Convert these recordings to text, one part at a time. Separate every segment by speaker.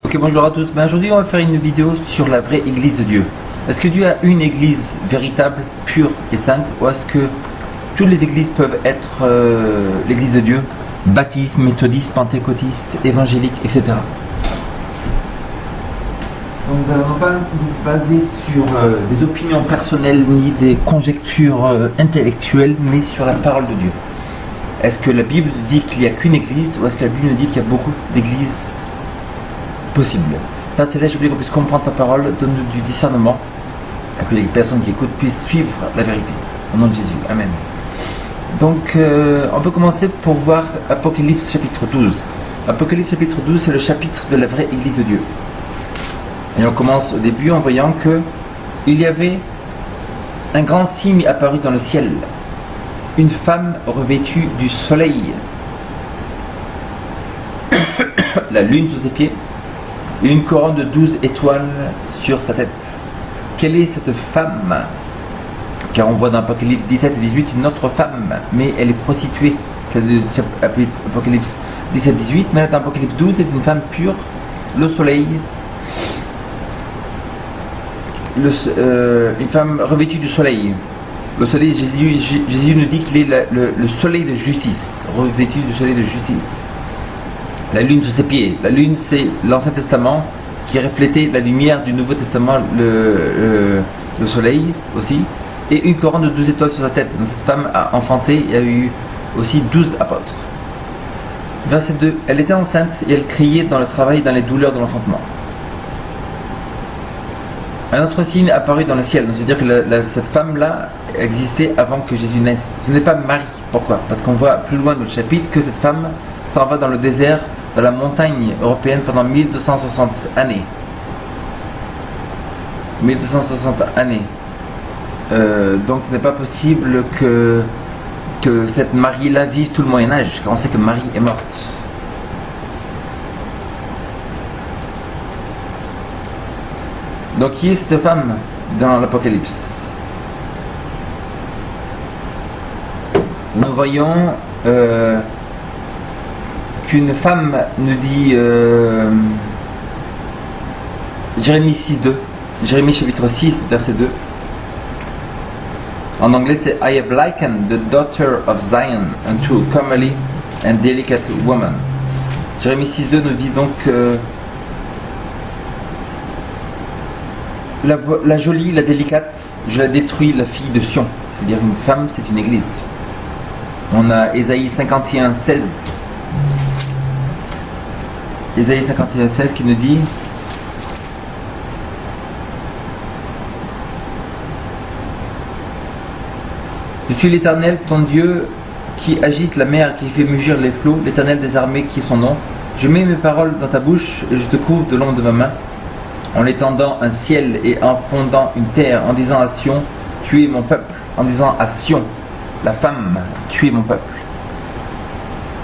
Speaker 1: Ok, bonjour à tous. Aujourd'hui, on va faire une vidéo sur la vraie Église de Dieu. Est-ce que Dieu a une Église véritable, pure et sainte, ou est-ce que toutes les Églises peuvent être l'Église de Dieu, baptiste, méthodiste, pentecôtiste, évangélique, etc. Donc, nous n'allons pas nous baser sur des opinions personnelles ni des conjectures intellectuelles, mais sur la parole de Dieu. Est-ce que la Bible dit qu'il n'y a qu'une Église, ou est-ce que la Bible nous dit qu'il y a beaucoup d'Églises possible. Père Céleste, je voulais qu'on puisse comprendre ta parole, donne-nous du discernement, et que les personnes qui écoutent puissent suivre la vérité. Au nom de Jésus. Amen. Donc, on peut commencer pour voir Apocalypse chapitre 12. Apocalypse chapitre 12, c'est le chapitre de la vraie Église de Dieu. Et on commence au début en voyant que il y avait un grand signe apparu dans le ciel. Une femme revêtue du soleil. La lune sous ses pieds. Et une couronne de 12 étoiles sur sa tête. Quelle est cette femme? Car on voit dans Apocalypse 17 et 18 une autre femme, mais elle est prostituée. C'est Apocalypse 17-18, mais dans Apocalypse 12, c'est une femme pure, le soleil, une femme revêtue du soleil. Le soleil, Jésus nous dit qu'il est le soleil de justice, revêtu du soleil de justice. La lune sous ses pieds. La lune, c'est l'Ancien Testament qui reflétait la lumière du Nouveau Testament, le soleil aussi. Et une couronne de 12 étoiles sur sa tête. Donc cette femme a enfanté et a eu aussi 12 apôtres. Verset 2. Elle était enceinte et elle criait dans le travail, dans les douleurs de l'enfantement. Un autre signe apparut dans le ciel. Donc ça veut dire que cette femme-là existait avant que Jésus naisse. Ce n'est pas Marie. Pourquoi? Parce qu'on voit plus loin dans le chapitre que cette femme s'en va dans le désert de la montagne européenne pendant 1260 années. 1260 années. Donc ce n'est pas possible que cette Marie-là vive tout le Moyen-Âge, car on sait que Marie est morte. Donc qui est cette femme dans l'Apocalypse? Nous voyons qu'une femme nous dit Jérémie 6.2, Jérémie chapitre 6 verset 2. En anglais c'est I have likened the daughter of Zion unto a comely and delicate woman. Jérémie 6.2 nous dit donc la jolie, la délicate, je la détruis, la fille de Sion. C'est-à-dire une femme, c'est une église. On a Ésaïe 51.16. Ésaïe 51.16 qui nous dit Je suis l'Éternel, ton Dieu, qui agite la mer, qui fait mugir les flots, l'Éternel des armées qui est son nom. Je mets mes paroles dans ta bouche et je te couvre de l'ombre de ma main, en étendant un ciel et en fondant une terre, en disant à Sion, tu es mon peuple, en disant à Sion, la femme, tu es mon peuple.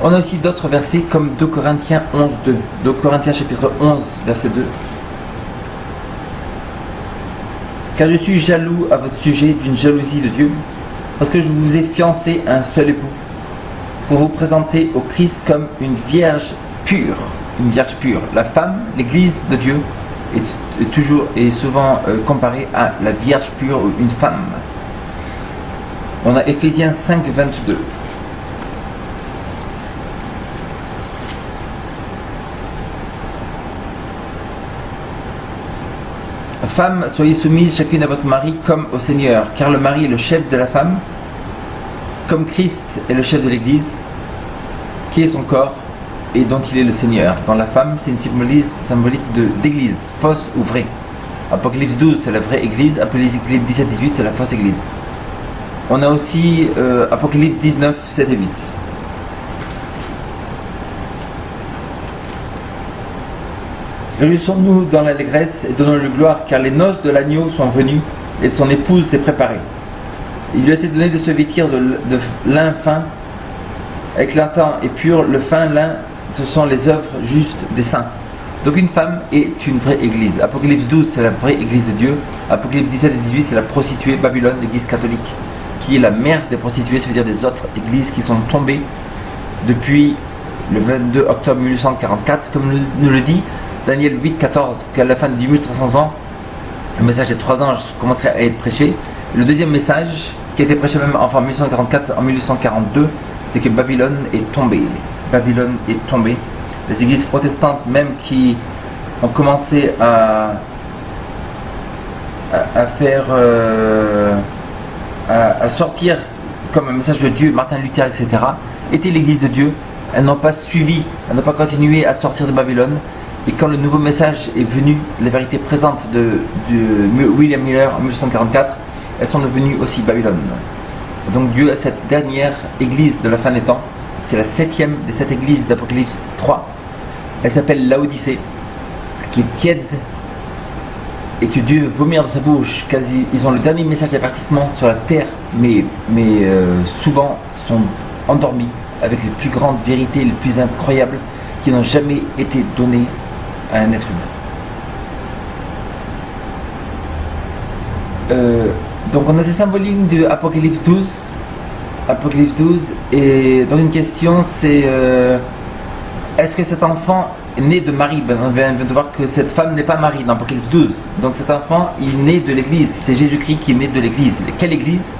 Speaker 1: On a aussi d'autres versets comme 2 Corinthiens 11.2. 2 Corinthiens chapitre 11 verset 2. Car je suis jaloux à votre sujet d'une jalousie de Dieu, parce que je vous ai fiancé à un seul époux, pour vous présenter au Christ comme une vierge pure. Une vierge pure. La femme, l'église de Dieu, est souvent comparée à la vierge pure ou une femme. On a Éphésiens 5.22. Femmes, soyez soumises chacune à votre mari comme au Seigneur, car le mari est le chef de la femme, comme Christ est le chef de l'Église, qui est son corps et dont il est le Seigneur. Dans la femme, c'est une symbolique d'église, fausse ou vraie. Apocalypse 12, c'est la vraie Église. Apocalypse 17-18, c'est la fausse Église. On a aussi Apocalypse 19, 7 et 8. Réjouissons-nous dans l'allégresse et donnons-lui gloire, car les noces de l'agneau sont venues et son épouse s'est préparée. Il lui a été donné de se vêtir de lin fin, éclatant et pur. Le fin lin, ce sont les œuvres justes des saints. Donc une femme est une vraie église. Apocalypse 12, c'est la vraie église de Dieu. Apocalypse 17 et 18, c'est la prostituée Babylone, l'église catholique, qui est la mère des prostituées, ça veut dire des autres églises qui sont tombées depuis le 22 octobre 1844, comme nous le dit Daniel 8, 14, qu'à la fin du 1300 ans, le message des 3 anges commencerait à être prêché. Le deuxième message, qui a été prêché même en 1844, en 1842, c'est que Babylone est tombée. Babylone est tombée. Les églises protestantes même qui ont commencé à faire, à sortir comme un message de Dieu, Martin Luther, etc., étaient l'église de Dieu. Elles n'ont pas suivi, elles n'ont pas continué à sortir de Babylone. Et quand le nouveau message est venu, la vérité présente de William Miller en 1844, elles sont devenues aussi Babylone. Donc Dieu a cette dernière église de la fin des temps. C'est la 7e des 7 églises d'Apocalypse 3. Elle s'appelle Laodicée, qui est tiède et que Dieu veut vomir dans sa bouche. Ils ont le dernier message d'avertissement sur la terre, mais souvent sont endormis avec les plus grandes vérités, les plus incroyables qui n'ont jamais été données à un être humain. Donc on a ces symboliques de Apocalypse 12. Apocalypse 12, et dans une question, c'est est-ce que cet enfant est né de Marie? On vient de voir que cette femme n'est pas Marie dans Apocalypse 12. Donc cet enfant, il est né de l'église. C'est Jésus-Christ qui est né de l'église. Quelle église?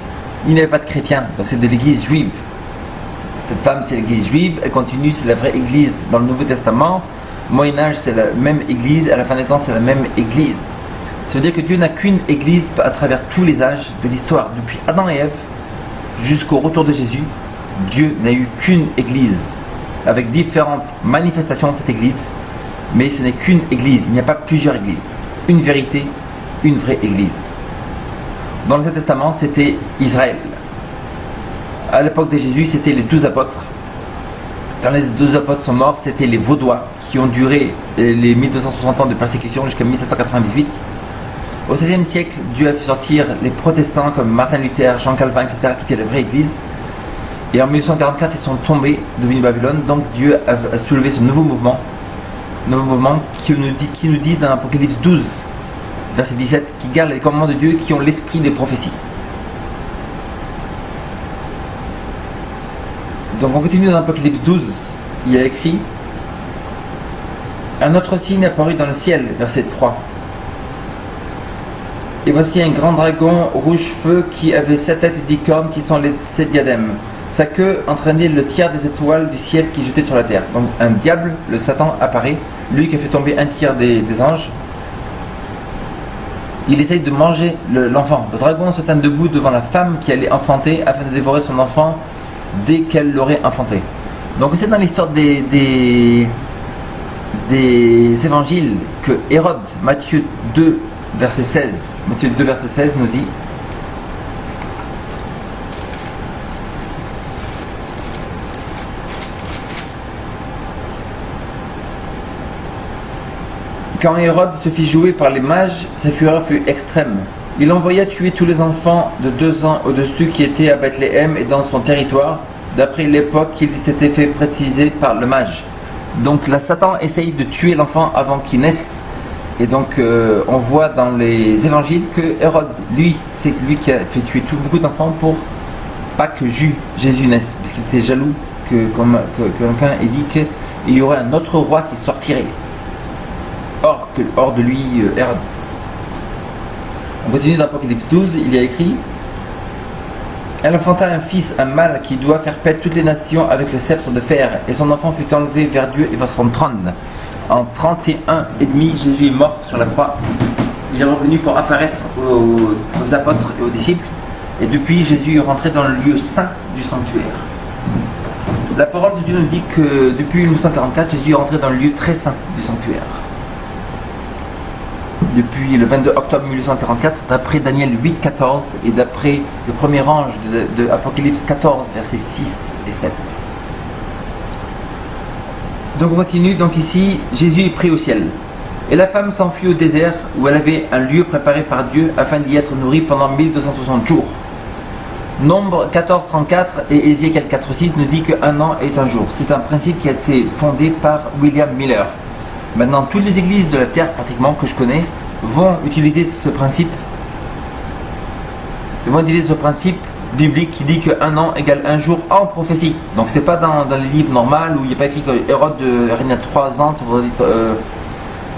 Speaker 1: Il n'y avait pas de chrétiens, donc c'est de l'église juive. Cette femme, c'est l'église juive. Elle continue, c'est la vraie église dans le Nouveau Testament. Moyen-Âge, c'est la même église. À la fin des temps, c'est la même église. Ça veut dire que Dieu n'a qu'une église à travers tous les âges de l'histoire. Depuis Adam et Ève jusqu'au retour de Jésus, Dieu n'a eu qu'une église, avec différentes manifestations de cette église, mais ce n'est qu'une église, il n'y a pas plusieurs églises. Une vérité, une vraie église. Dans l'Ancien Testament, c'était Israël. À l'époque de Jésus, c'était les 12 apôtres. Quand les 12 apôtres sont morts, c'était les Vaudois qui ont duré les 1260 ans de persécution jusqu'à 1798. Au XVIe siècle, Dieu a fait sortir les protestants comme Martin Luther, Jean Calvin, etc., qui étaient la vraie église. Et en 1844, ils sont tombés, devenus Babylone. Donc Dieu a soulevé ce nouveau mouvement qui nous dit dans Apocalypse 12, verset 17, qui garde les commandements de Dieu, qui ont l'esprit des prophéties. Donc on continue dans Apocalypse 12, il y a écrit: un autre signe apparut dans le ciel, verset 3. Et voici un grand dragon rouge feu qui avait 7 têtes et 10 cornes qui sont les 7 diadèmes. Sa queue entraînait le tiers des étoiles du ciel qui jetaient sur la terre. Donc un diable, le Satan, apparaît, lui qui a fait tomber un tiers des anges. Il essaye de manger l'enfant. Le dragon se tient debout devant la femme qui allait enfanter afin de dévorer son enfant dès qu'elle l'aurait enfanté. Donc c'est dans l'histoire des évangiles que Hérode, Matthieu 2, verset 16, Matthieu 2, verset 16 nous dit: quand Hérode se fit jouer par les mages, sa fureur fut extrême. Il envoya tuer tous les enfants de 2 ans au-dessus qui étaient à Bethléem et dans son territoire, d'après l'époque qu'il s'était fait préciser par le mage. Donc là, Satan essaye de tuer l'enfant avant qu'il naisse. Et donc on voit dans les évangiles que Hérode, lui, c'est lui qui a fait tuer beaucoup d'enfants pour pas que Jésus naisse, parce qu'il était jaloux que quelqu'un ait dit qu'il y aurait un autre roi qui sortirait hors de lui, Hérode. On continue dans Apocalypse 12, il y a écrit: elle enfanta un fils, un mâle, qui doit faire paître toutes les nations avec le sceptre de fer, et son enfant fut enlevé vers Dieu et vers son trône. En 31 et demi, Jésus est mort sur la croix. Il est revenu pour apparaître aux apôtres et aux disciples. Et depuis, Jésus est rentré dans le lieu saint du sanctuaire. La parole de Dieu nous dit que depuis 1944, Jésus est rentré dans le lieu très saint du sanctuaire. Depuis le 22 octobre 1844, d'après Daniel 8, 14 et d'après le premier ange de Apocalypse 14, versets 6 et 7. Donc on continue, donc ici, Jésus est pris au ciel. Et la femme s'enfuit au désert où elle avait un lieu préparé par Dieu afin d'y être nourrie pendant 1260 jours. Nombre 14, 34 et Ézéchiel 4, 6 nous dit qu'un an est un jour. C'est un principe qui a été fondé par William Miller. Maintenant, toutes les églises de la terre pratiquement que je connais vont utiliser ce principe. Ils vont utiliser ce principe biblique qui dit qu'un an égale un jour en prophétie. Donc c'est pas dans les livres normaux où il n'y a pas écrit que Hérode régnait 3 ans, ça voudrait dire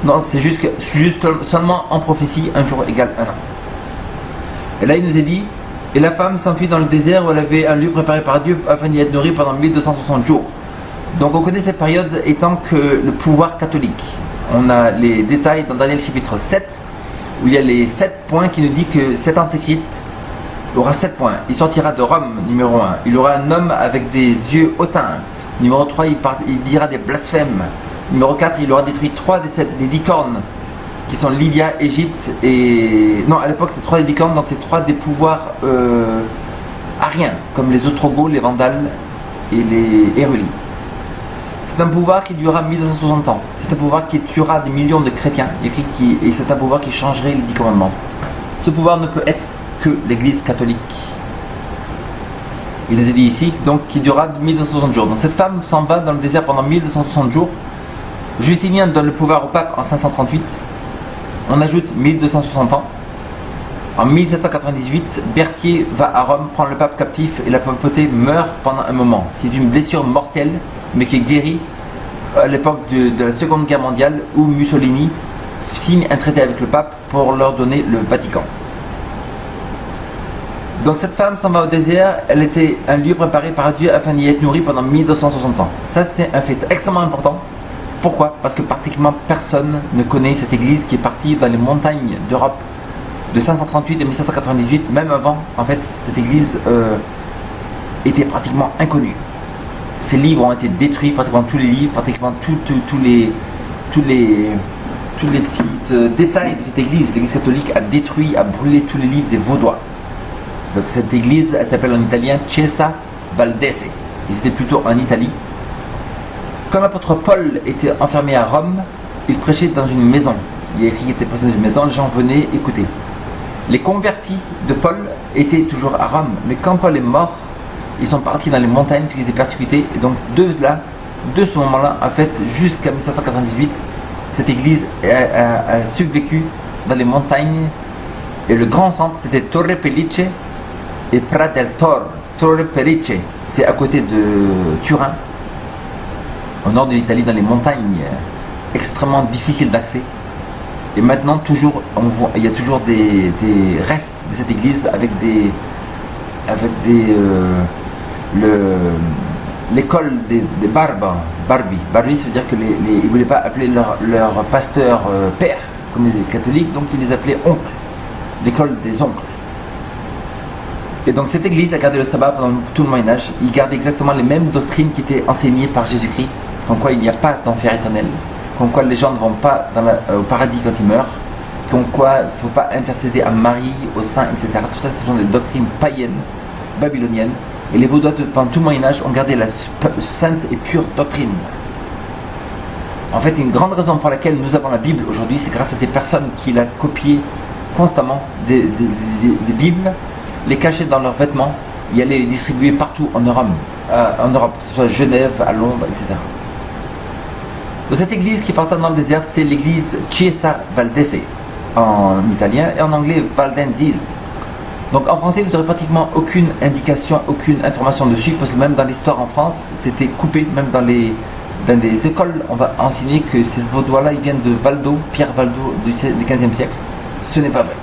Speaker 1: Non, c'est juste seulement en prophétie, un jour égale un an. Et là, il nous est dit, et la femme s'enfuit dans le désert où elle avait un lieu préparé par Dieu afin d'y être nourrie pendant 1260 jours. Donc on connaît cette période étant que le pouvoir catholique. On a les détails dans Daniel chapitre 7, où il y a les 7 points qui nous disent que cet antéchrist aura 7 points. Il sortira de Rome, numéro 1. Il aura un homme avec des yeux hautains. Numéro 3, il dira des blasphèmes. Numéro 4, il aura détruit 3 des 10 cornes qui sont Libya, Égypte et... Non, à l'époque c'est 3 des 10 cornes, donc c'est 3 des pouvoirs ariens, comme les Ostrogoths, les Vandales et les Hérulis. C'est un pouvoir qui durera 1260 ans. C'est un pouvoir qui tuera des millions de chrétiens, et c'est un pouvoir qui changerait les 10 commandements. Ce pouvoir ne peut être que l'Église catholique. Il nous est dit ici, donc, qui durera 1260 jours. Donc cette femme s'en va dans le désert pendant 1260 jours. Justinien donne le pouvoir au pape en 538. On ajoute 1260 ans. En 1798, Berthier va à Rome prendre le pape captif et la papauté meurt pendant un moment. C'est une blessure mortelle, mais qui est guérie à l'époque de la Seconde Guerre mondiale, où Mussolini signe un traité avec le pape pour leur donner le Vatican. Donc cette femme s'en va au désert, elle était un lieu préparé par Dieu afin d'y être nourrie pendant 1260 ans. Ça c'est un fait extrêmement important. Pourquoi ? Parce que pratiquement personne ne connaît cette église qui est partie dans les montagnes d'Europe de 538 à 1798, même avant, en fait, cette église était pratiquement inconnue. Ces livres ont été détruits, pratiquement tous les livres, pratiquement tous les petits détails de cette église. L'église catholique a détruit, a brûlé tous les livres des Vaudois. Donc cette église, elle s'appelle en italien Chiesa Valdese. Ils étaient plutôt en Italie. Quand l'apôtre Paul était enfermé à Rome, il prêchait dans une maison. Il y a écrit qu'il était passé dans une maison, les gens venaient écouter. Les convertis de Paul étaient toujours à Rome, mais quand Paul est mort, ils sont partis dans les montagnes puisqu'ils étaient persécutés. Et donc de ce moment-là, en fait, jusqu'à 1798, cette église a survécu dans les montagnes. Et le grand centre, c'était Torre Pellice et Prat del Tor. Torre Pellice, c'est à côté de Turin, au nord de l'Italie, dans les montagnes extrêmement difficiles d'accès. Et maintenant, il y a toujours des restes de cette église l'école des Barbi. Barbi, ça veut dire que ils ne voulaient pas appeler leur pasteur père, comme les catholiques, donc ils les appelaient oncles. L'école des oncles. Et donc cette église a gardé le sabbat pendant tout le Moyen-Âge. Il garde exactement les mêmes doctrines qui étaient enseignées par Jésus-Christ, comme quoi il n'y a pas d'enfer éternel, comme quoi les gens ne vont pas au paradis quand ils meurent, comme quoi il ne faut pas intercéder à Marie, aux saints, etc. Tout ça, ce sont des doctrines païennes, babyloniennes. Et les Vaudois, pendant tout le Moyen-Âge, ont gardé la sainte et pure doctrine. En fait, une grande raison pour laquelle nous avons la Bible aujourd'hui, c'est grâce à ces personnes qui la copiaient constamment des Bibles, les cachaient dans leurs vêtements et allaient les distribuer partout en Europe, que ce soit à Genève, à Londres, etc. Donc cette église qui partait dans le désert, c'est l'église Chiesa Valdese en italien et en anglais Valdenses. Donc en français, vous n'aurez pratiquement aucune indication, aucune information dessus, parce que même dans l'histoire en France, c'était coupé. Même dans les écoles, on va enseigner que ces Vaudois-là, ils viennent de Valdo, Pierre Valdo du XVe siècle. Ce n'est pas vrai.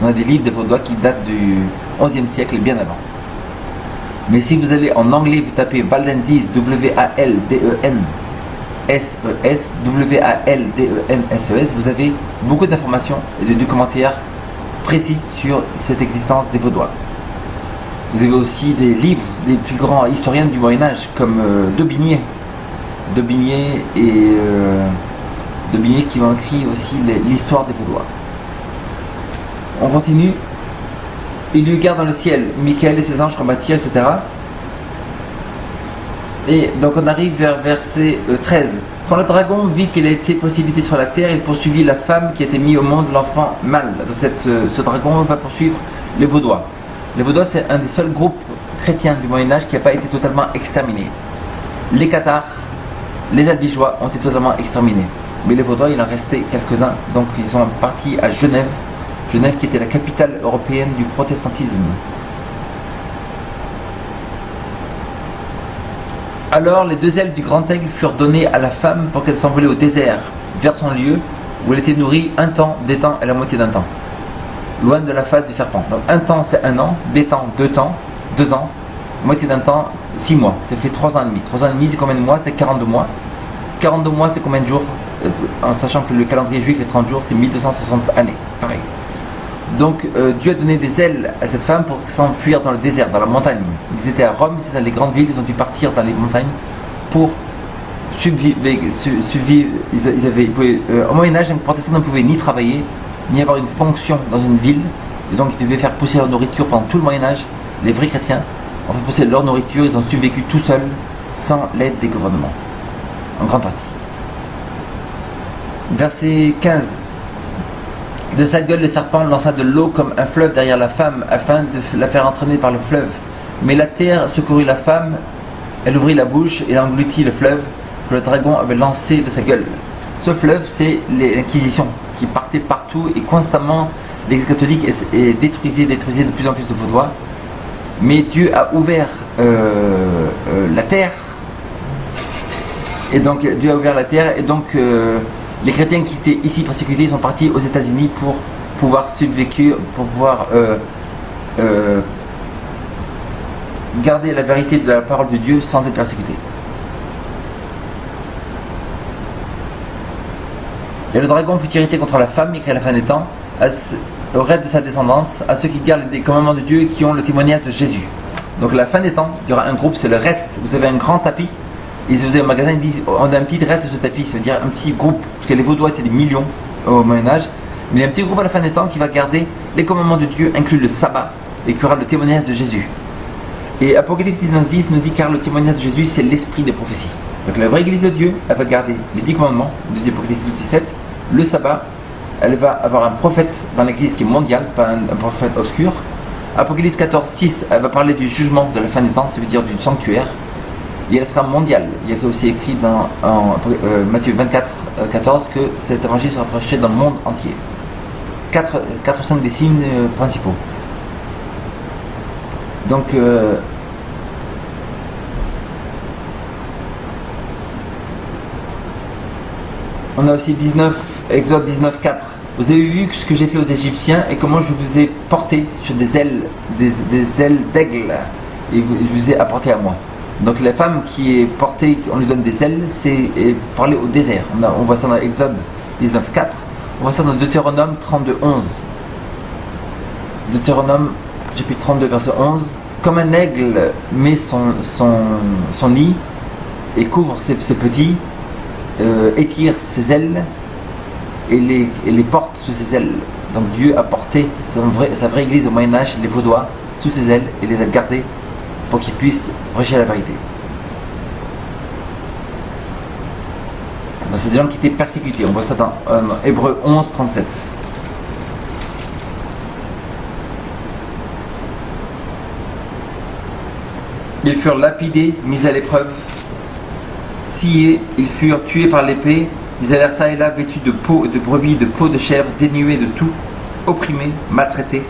Speaker 1: On a des livres des Vaudois qui datent du XIe siècle et bien avant. Mais si vous allez en anglais, vous tapez Valdenses, W-A-L-D-E-N-S-E-S, W-A-L-D-E-N-S-E-S, vous avez beaucoup d'informations et de documentaires précis sur cette existence des Vaudois. Vous avez aussi des livres des plus grands historiens du Moyen-Âge, comme Daubigné qui ont écrit aussi l'histoire des Vaudois. On continue. Il lui garde dans le ciel Michael et ses anges combattirent, etc. Et donc on arrive vers verset 13. Quand le dragon vit qu'il a été précipité sur la terre, il poursuivit la femme qui a été mise au monde, l'enfant mâle. Ce dragon va poursuivre les Vaudois. Les Vaudois, c'est un des seuls groupes chrétiens du Moyen-Âge qui n'a pas été totalement exterminé. Les Cathares, les Albigeois ont été totalement exterminés. Mais les Vaudois, il en restait quelques-uns. Donc ils sont partis à Genève. Genève qui était la capitale européenne du protestantisme. Alors les 2 ailes du grand aigle furent données à la femme pour qu'elle s'envolait au désert, vers son lieu où elle était nourrie un temps, des temps et la moitié d'un temps. Loin de la face du serpent. Donc un temps c'est un an, des temps 2 ans, moitié d'un temps 6 mois. Ça fait 3 ans et demi. 3 ans et demi c'est combien de mois? C'est 42 mois. 42 mois c'est combien de jours? En sachant que le calendrier juif est 30 jours, c'est 1260 années. Pareil. Donc Dieu a donné des ailes à cette femme pour s'enfuir dans le désert, dans la montagne. Ils étaient à Rome, ils étaient dans les grandes villes, ils ont dû partir dans les montagnes pour survivre. Au Moyen-Âge, un protestant ne pouvait ni travailler, ni avoir une fonction dans une ville. Et donc ils devaient faire pousser leur nourriture pendant tout le Moyen-Âge. Les vrais chrétiens ont fait pousser leur nourriture, ils ont survécu tout seuls, sans l'aide des gouvernements. En grande partie. Verset 15. De sa gueule, le serpent lança de l'eau comme un fleuve derrière la femme, afin de la faire entraîner par le fleuve. Mais la terre secourut la femme, elle ouvrit la bouche et engloutit le fleuve que le dragon avait lancé de sa gueule. Ce fleuve, c'est l'Inquisition, qui partait partout et constamment l'Église catholique détruisait de plus en plus de Vaudois. Mais Dieu a ouvert la terre, et donc Dieu a ouvert la terre, et donc les chrétiens qui étaient ici persécutés sont partis aux États-Unis pour pouvoir survécu, pour pouvoir garder la vérité de la parole de Dieu sans être persécutés. Et le dragon fut irrité contre la femme, écrit à la fin des temps, au reste de sa descendance, à ceux qui gardent les commandements de Dieu et qui ont le témoignage de Jésus. Donc à la fin des temps, il y aura un groupe, c'est le reste. Vous avez un grand tapis, et si vous avez un magasin, ils disent on a un petit reste de ce tapis, ça veut dire un petit groupe, parce que les Vaudois étaient des millions au Moyen-Âge, mais il y a un petit groupe à la fin des temps qui va garder les commandements de Dieu, inclus le sabbat, et qui aura le témoignage de Jésus. Et Apocalypse 19:10 nous dit car le témoignage de Jésus, c'est l'esprit des prophéties. Donc la vraie église de Dieu, elle va garder les 10 commandements, de Apocalypse 17, le sabbat, elle va avoir un prophète dans l'église qui est mondial, pas un prophète obscur. Apocalypse 14:6, elle va parler du jugement de la fin des temps, ça veut dire du sanctuaire. Et elle sera mondiale. Il y a aussi écrit dans Matthieu 24:14 que cet évangile sera prêché dans le monde entier. 4 ou 5 des signes principaux. Donc on a aussi Exode 19:4. Vous avez vu ce que j'ai fait aux Égyptiens et comment je vous ai porté sur des ailes d'aigle et je vous ai apporté à moi. Donc la femme qui est portée, on lui donne des ailes, c'est parler au désert. On voit ça dans Exode 19:4. On voit ça dans Deutéronome 32:11. Deutéronome chapitre 32 verset 11. Comme un aigle met son nid et couvre ses petits, étire ses ailes et les porte sous ses ailes. Donc Dieu a porté sa vraie église au Moyen-Âge, les Vaudois, sous ses ailes et les a gardés pour qu'ils puissent prêcher la vérité. Donc c'est des gens qui étaient persécutés. On voit ça dans Hébreux 11:37. Ils furent lapidés, mis à l'épreuve, sciés, ils furent tués par l'épée, ils allèrent ça et là vêtus de peau de brebis, de peau de chèvre, dénués de tout, opprimés, maltraités,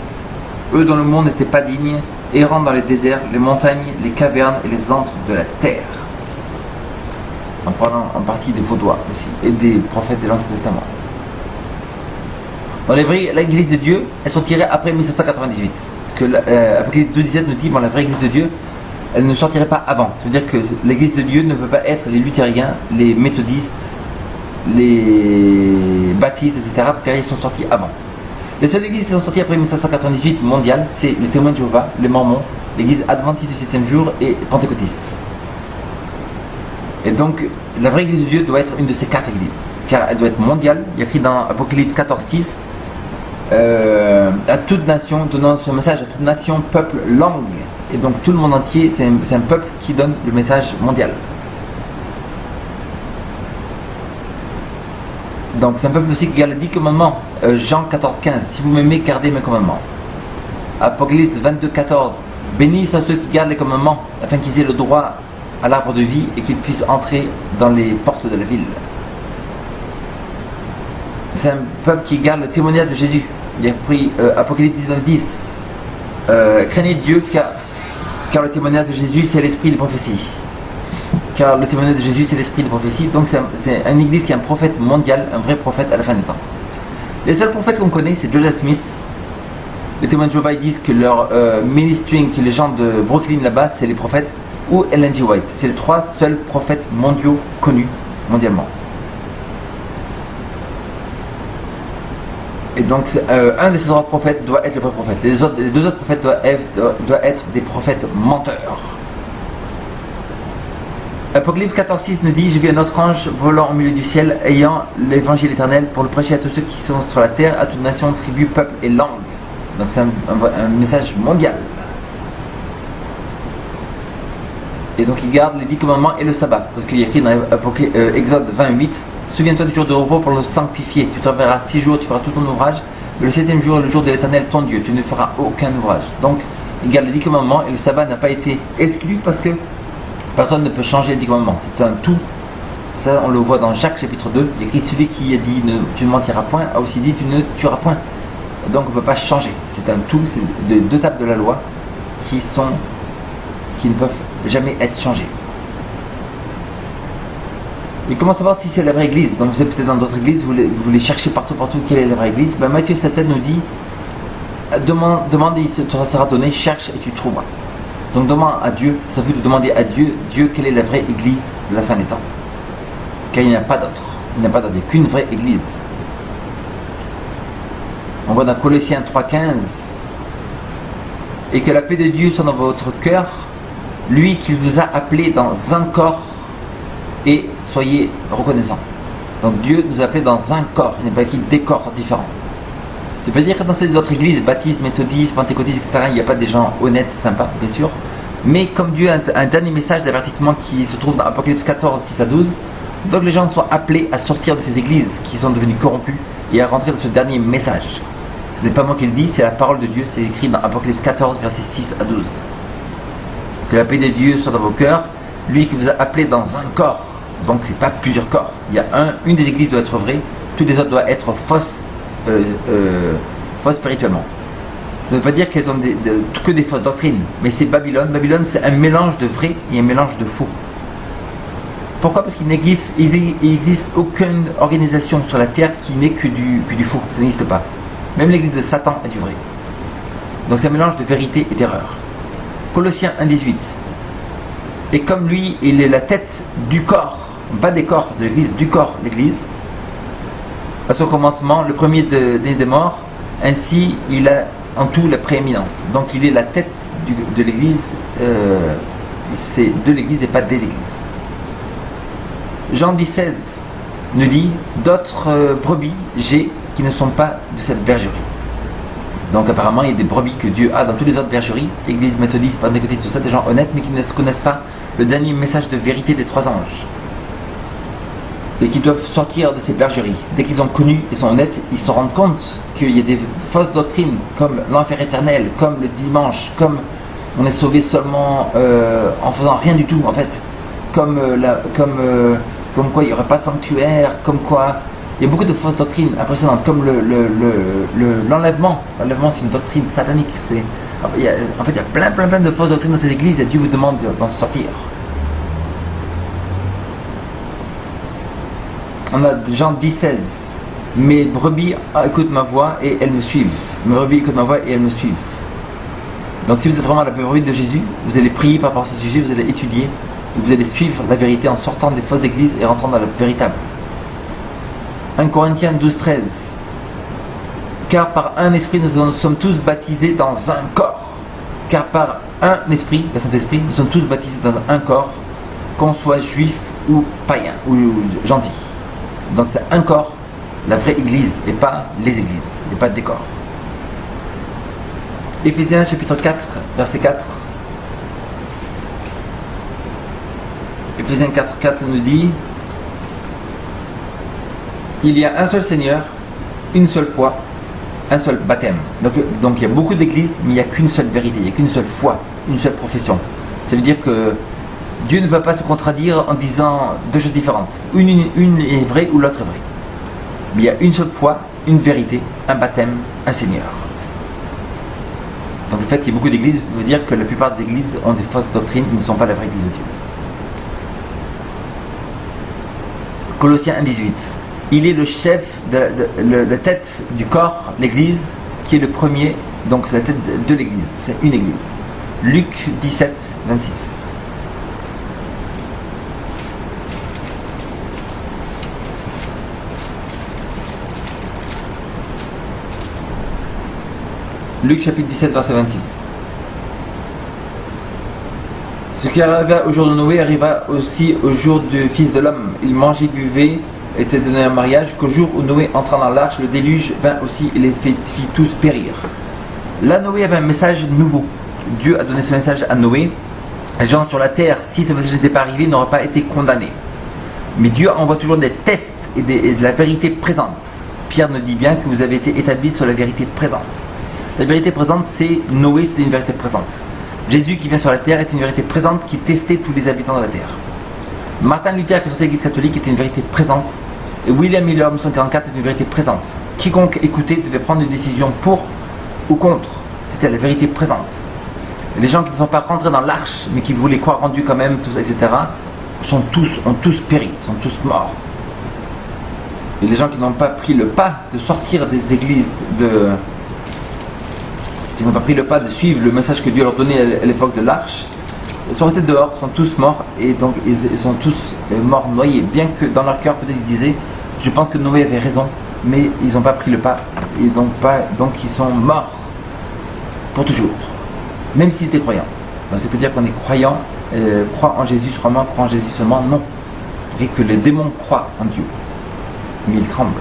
Speaker 1: eux dont le monde n'était pas digne, errant dans les déserts, les montagnes, les cavernes et les antres de la terre. En parlant en partie des Vaudois aussi, et des prophètes de l'Ancien Testament. Dans l'église de Dieu, elles sont tirées après 1798. Parce que Apocalypse 2:17 nous dit, bon, la vraie église de Dieu, elle ne sortirait pas avant. Ça veut dire que l'église de Dieu ne peut pas être les luthériens, les méthodistes, les baptistes, etc., car ils sont sortis avant. Les seules églises qui sont sorties après 1798 mondiales, c'est les témoins de Jéhovah, les Mormons, l'église adventiste du 7e jour et pentecôtiste. Et donc, la vraie église de Dieu doit être une de ces 4 églises, car elle doit être mondiale. Il y a écrit dans Apocalypse 14:6, à toute nation, donnant ce message à toute nation, peuple, langue. Et donc tout le monde entier, c'est un peuple qui donne le message mondial. Donc c'est un peuple aussi qui garde les 10 commandements. Jean 14:15, si vous m'aimez, gardez mes commandements. Apocalypse 22:14, bénis sont ceux qui gardent les commandements, afin qu'ils aient le droit à l'arbre de vie et qu'ils puissent entrer dans les portes de la ville. C'est un peuple qui garde le témoignage de Jésus. Il a pris Apocalypse 19:10, craignez Dieu car le témoignage de Jésus c'est l'esprit des prophéties. car le témoignage de Jésus c'est l'esprit de prophétie, donc c'est une église qui est un prophète mondial, un vrai prophète à la fin des temps. Les seuls prophètes qu'on connaît, c'est Joseph Smith. Les témoins de Jéhovah ils disent que leur ministering, que les gens de Brooklyn là-bas, c'est les prophètes, ou Ellen G. White. C'est les 3 seuls prophètes mondiaux connus mondialement. Et donc un de ces 3 prophètes doit être le vrai prophète. Les 2 autres prophètes doivent être des prophètes menteurs. Apocalypse 14,6 nous dit: je vis un autre ange volant au milieu du ciel, ayant l'évangile éternel pour le prêcher à tous ceux qui sont sur la terre, à toute nation, tribu, peuple et langue. Donc c'est un message mondial. Et donc il garde les 10 commandements et le sabbat, parce qu'il y a écrit dans Exode 28: souviens-toi du jour de repos pour le sanctifier. Tu travailleras 6 jours, tu feras tout ton ouvrage, mais le 7e jour est le jour de l'Éternel ton Dieu, tu ne feras aucun ouvrage. Donc il garde les 10 commandements et le sabbat n'a pas été exclu parce que personne ne peut changer les 10 commandements, c'est un tout. Ça on le voit dans Jacques chapitre 2, il écrit: celui qui a dit tu ne mentiras point a aussi dit tu ne tueras point. Donc on ne peut pas changer, c'est un tout, c'est 2 tables de la loi qui ne peuvent jamais être changées. Et comment savoir si c'est la vraie église? Donc vous êtes peut-être dans d'autres églises, vous les cherchez partout, quelle est la vraie église? Matthieu 7,7 nous dit: demande et il te sera donné, cherche et tu trouveras. Donc demande à Dieu, ça veut demander à Dieu, quelle est la vraie église de la fin des temps? Car il n'y en a pas d'autre, il n'y a qu'une vraie église. On voit dans Colossiens 3,15: et que la paix de Dieu soit dans votre cœur, lui qui vous a appelé dans un corps, et soyez reconnaissants. Donc Dieu nous a appelés dans un corps, il n'est pas écrit des corps différents. Ça veut dire que dans ces autres églises, baptistes, méthodistes, pentecôtistes, etc., il n'y a pas des gens honnêtes, sympas, bien sûr. Mais comme Dieu a un dernier message d'avertissement qui se trouve dans Apocalypse 14, 6 à 12, donc les gens sont appelés à sortir de ces églises qui sont devenues corrompues et à rentrer dans ce dernier message. Ce n'est pas moi qui le dis, c'est la parole de Dieu, c'est écrit dans Apocalypse 14, versets 6 à 12. Que la paix de Dieu soit dans vos cœurs, lui qui vous a appelé dans un corps. Donc c'est pas plusieurs corps. Il y a une des églises doit être vraie, toutes les autres doivent être fausses spirituellement. Ça ne veut pas dire qu'elles ont que des fausses doctrines, mais c'est Babylone. Babylone c'est un mélange de vrai et un mélange de faux. Pourquoi? Parce qu'il n'existe aucune organisation sur la terre qui n'est que du faux, ça n'existe pas. Même l'église de Satan est du vrai. Donc c'est un mélange de vérité et d'erreur. Colossiens 1,18: et comme lui, il est la tête du corps, pas des corps de l'église, du corps de l'église, à son commencement, le premier des morts, ainsi il a en tout la prééminence. Donc il est la tête de l'église, c'est de l'église et pas des églises. Jean 10,16 nous dit: d'autres brebis j'ai qui ne sont pas de cette bergerie. Donc apparemment il y a des brebis que Dieu a dans toutes les autres bergeries, église méthodiste, pentecôtiste, tout ça, des gens honnêtes mais qui ne connaissent pas le dernier message de vérité des 3 anges. Et qui doivent sortir de ces bergeries. Dès qu'ils ont connu et sont honnêtes, ils se rendent compte qu'il y a des fausses doctrines comme l'enfer éternel, comme le dimanche, comme on est sauvé seulement en faisant rien du tout en fait, comme quoi il n'y aurait pas de sanctuaire, comme quoi il y a beaucoup de fausses doctrines impressionnantes, comme l'enlèvement. L'enlèvement c'est une doctrine satanique. Il y a plein de fausses doctrines dans ces églises et Dieu vous demande d'en sortir. On a Jean 10,16: mes brebis écoutent ma voix et elles me suivent. Mes brebis écoutent ma voix et elles me suivent. Donc si vous êtes vraiment la brebis de Jésus, vous allez prier par rapport à ce sujet, vous allez étudier, et vous allez suivre la vérité en sortant des fausses églises et rentrant dans la véritable. 1 Corinthiens 12,13: car par un esprit nous sommes tous baptisés dans un corps. Car par un esprit, le Saint-Esprit, nous sommes tous baptisés dans un corps, qu'on soit juif ou païen ou gentil. Donc c'est un corps, la vraie église, et pas les églises, et pas de décor. Éphésiens chapitre 4, verset 4. Éphésiens 4, 4 nous dit: il y a un seul Seigneur, une seule foi, un seul baptême. Donc il y a beaucoup d'églises, mais il n'y a qu'une seule vérité, il n'y a qu'une seule foi, une seule profession. Ça veut dire que Dieu ne peut pas se contradire en disant 2 choses différentes. Une est vraie ou l'autre est vraie. Mais il y a une seule foi, une vérité, un baptême, un Seigneur. Donc le fait qu'il y ait beaucoup d'églises veut dire que la plupart des églises ont des fausses doctrines, ils ne sont pas la vraie église de Dieu. Colossiens 1,18. Il est le chef, la tête du corps, l'Église, qui est le premier, donc c'est la tête de l'Église, c'est une Église. Luc 17, 26. Luc chapitre 17, verset 26. Ce qui arriva au jour de Noé arriva aussi au jour du Fils de l'homme. Il mangeait, buvait, était donné un mariage, qu'au jour où Noé entra dans l'arche, le déluge vint aussi et les fit tous périr. Là, Noé avait un message nouveau. Dieu a donné ce message à Noé. Les gens sur la terre, si ce message n'était pas arrivé, n'auraient pas été condamnés. Mais Dieu envoie toujours des tests et de la vérité présente. Pierre nous dit bien que vous avez été établis sur la vérité présente. La vérité présente, c'est Noé, c'était une vérité présente. Jésus qui vient sur la terre est une vérité présente qui testait tous les habitants de la terre. Martin Luther qui est sorti de l'Église catholique était une vérité présente. Et William Miller en 1944 est une vérité présente. Quiconque écoutait devait prendre une décision pour ou contre. C'était la vérité présente. Et les gens qui ne sont pas rentrés dans l'arche, mais qui voulaient croire en Dieu quand même, tout ça, etc., ont tous péri, sont tous morts. Et les gens qui n'ont pas pris le pas de sortir des églises, qui n'ont pas pris le pas de suivre le message que Dieu leur donnait à l'époque de l'arche, ils sont restés dehors, sont tous morts, et donc ils sont tous morts noyés, bien que dans leur cœur peut-être ils disaient, je pense que Noé avait raison, mais ils n'ont pas pris le pas, et donc ils sont morts pour toujours, même s'ils étaient croyants. Donc ça peut dire qu'on est croyant, croit en Jésus seulement, croit en Jésus seulement, non. Et que les démons croient en Dieu, mais ils tremblent.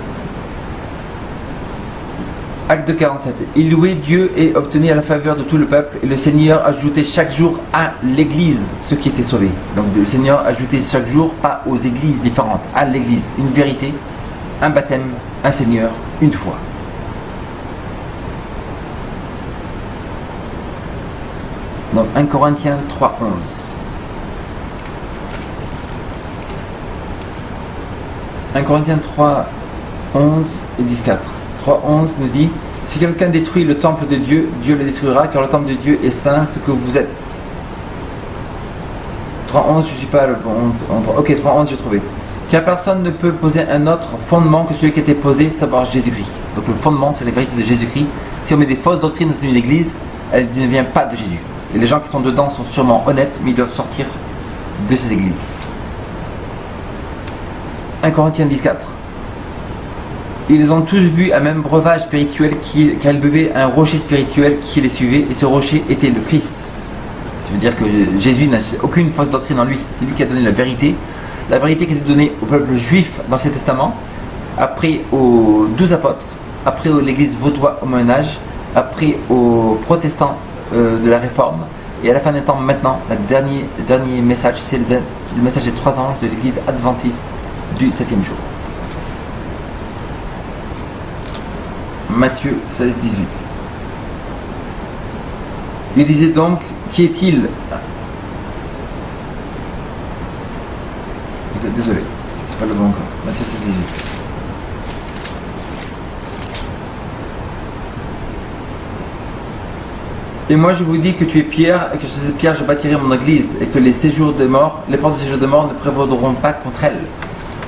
Speaker 1: Acte 47. Il louait Dieu et obtenait à la faveur de tout le peuple, et le Seigneur ajoutait chaque jour à l'Église ceux qui étaient sauvés. Donc le Seigneur ajoutait chaque jour, pas aux églises différentes, à l'Église, une vérité, un baptême, un Seigneur, une foi. Donc 1 Corinthiens 3, 11. 1 Corinthiens 3, 11 et 14. 3.11 nous dit, si quelqu'un détruit le temple de Dieu, Dieu le détruira, car le temple de Dieu est saint, ce que vous êtes. 3.11, je suis pas le bon. Ok, 3.11, j'ai trouvé. Car personne ne peut poser un autre fondement que celui qui a été posé, savoir Jésus-Christ. Donc le fondement, c'est la vérité de Jésus-Christ. Si on met des fausses doctrines dans une église, elle ne vient pas de Jésus. Et les gens qui sont dedans sont sûrement honnêtes, mais ils doivent sortir de ces églises. 1 Corinthiens 10, 4. Ils ont tous bu un même breuvage spirituel car ils buvaient un rocher spirituel qui les suivait, et ce rocher était le Christ. Ça veut dire que Jésus n'a aucune fausse doctrine en lui. C'est lui qui a donné la vérité qui était donnée au peuple juif dans l'Ancien Testament, après aux 12 apôtres, après à l'église vaudoise au Moyen-Âge, après aux protestants de la Réforme, et à la fin des temps maintenant, le dernier message, c'est le message des 3 anges de l'église adventiste du 7e jour. Matthieu 16, 18. Il disait donc, qui est-il? Désolé, c'est pas le bon encore. Matthieu 16, 18. Et moi je vous dis que tu es Pierre, et que sur cette pierre je bâtirai mon église, et que les portes du séjour de mort ne prévaudront pas contre elle.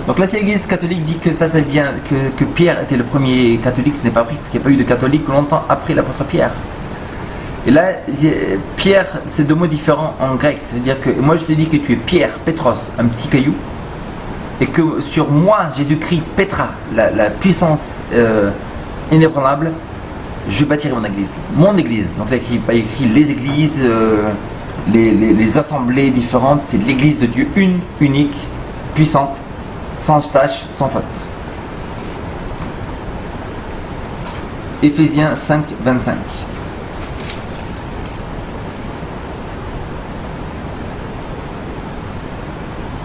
Speaker 1: Donc là, si l'Église catholique dit que ça vient, que Pierre était le premier catholique, ce n'est pas vrai, parce qu'il n'y a pas eu de catholique longtemps après l'apôtre Pierre. Et là, Pierre, c'est 2 mots différents en grec. Ça veut dire que moi je te dis que tu es Pierre, Pétros, un petit caillou, et que sur moi, Jésus-Christ, Pétra, la puissance inébranlable, je bâtirai mon église. Mon église. Donc là, il n'y a pas écrit les églises, les assemblées différentes, c'est l'église de Dieu, une, unique, puissante, sans tâche, sans faute. Éphésiens 5, 25.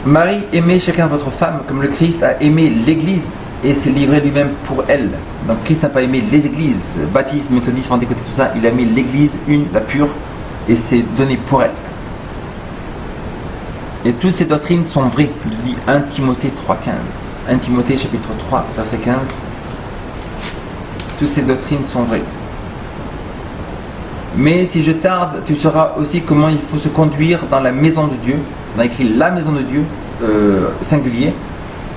Speaker 1: Marie, aimez chacun votre femme comme le Christ a aimé l'Église et s'est livré lui-même pour elle. Donc Christ n'a pas aimé les églises, baptisme, méthodisme, pentecôtiste, tout ça. Il a aimé l'Église, une, la pure, et s'est donné pour elle. Et toutes ces doctrines sont vraies, dit 1 Timothée 3,15. 1 Timothée chapitre 3, verset 15. Toutes ces doctrines sont vraies. Mais si je tarde, tu sauras aussi comment il faut se conduire dans la maison de Dieu. On a écrit la maison de Dieu, singulier.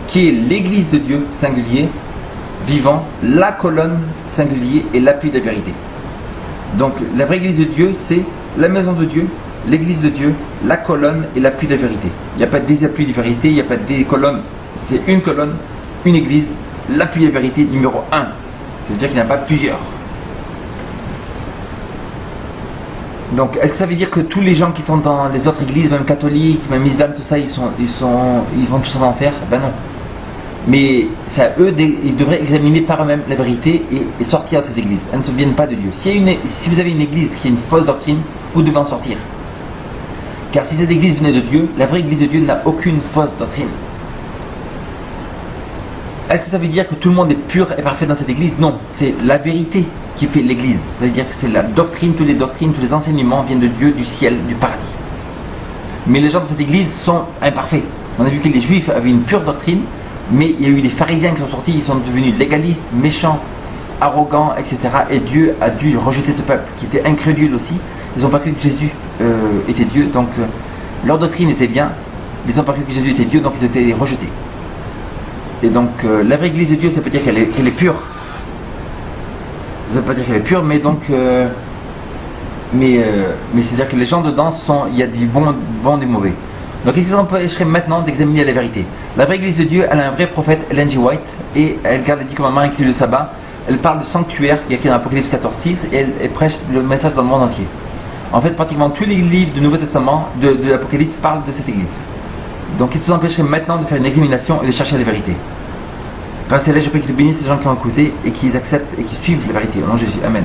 Speaker 1: qui est l'église de Dieu, singulier, vivant, la colonne, singulier, et l'appui de la vérité. Donc la vraie église de Dieu, c'est la maison de Dieu, l'église de Dieu, la colonne et l'appui de la vérité. Il n'y a pas des appuis de vérité, il n'y a pas des colonnes. C'est une colonne, une église, l'appui de la vérité numéro 1. C'est-à-dire qu'il n'y en a pas plusieurs. Donc, est-ce que ça veut dire que tous les gens qui sont dans les autres églises, même catholiques, même islam, tout ça, ils vont tous en enfer? Ben non. Mais c'est à eux, ils devraient examiner par eux-mêmes la vérité et sortir de ces églises. Elles ne se viennent pas de Dieu. Si vous avez une église qui a une fausse doctrine, vous devez en sortir. Car si cette église venait de Dieu, la vraie église de Dieu n'a aucune fausse doctrine. Est-ce que ça veut dire que tout le monde est pur et parfait dans cette église? Non, c'est la vérité qui fait l'église. Ça veut dire que c'est la doctrine, toutes les enseignements viennent de Dieu, du ciel, du paradis. Mais les gens de cette église sont imparfaits. On a vu que les juifs avaient une pure doctrine, mais il y a eu des pharisiens qui sont sortis, ils sont devenus légalistes, méchants, arrogants, etc. Et Dieu a dû rejeter ce peuple qui était incrédule aussi. Ils n'ont pas cru que Jésus était Dieu, donc leur doctrine était bien, mais ils n'ont pas cru que Jésus était Dieu, donc ils ont été rejetés. Et donc la vraie église de Dieu, ça peut dire qu'elle est pure. Ça ne veut pas dire qu'elle est pure, mais donc mais c'est-à-dire que les gens dedans il y a des bons des mauvais. Donc qu'est-ce qui nous empêcherait maintenant d'examiner la vérité? La vraie église de Dieu, elle a un vrai prophète, Ellen G. White, et elle garde les 10 commandements, elle inclut le sabbat, elle parle de sanctuaire, qui est écrit dans Apocalypse 14:6, et elle prêche le message dans le monde entier. En fait, pratiquement tous les livres du Nouveau Testament, de l'Apocalypse, parlent de cette église. Donc qu'est-ce qui nous empêcherait maintenant de faire une examination et de chercher la vérité? Père Céleste, je prie que tu bénisses les gens qui ont écouté et qui acceptent et qui suivent la vérité. Au nom de Jésus. Amen.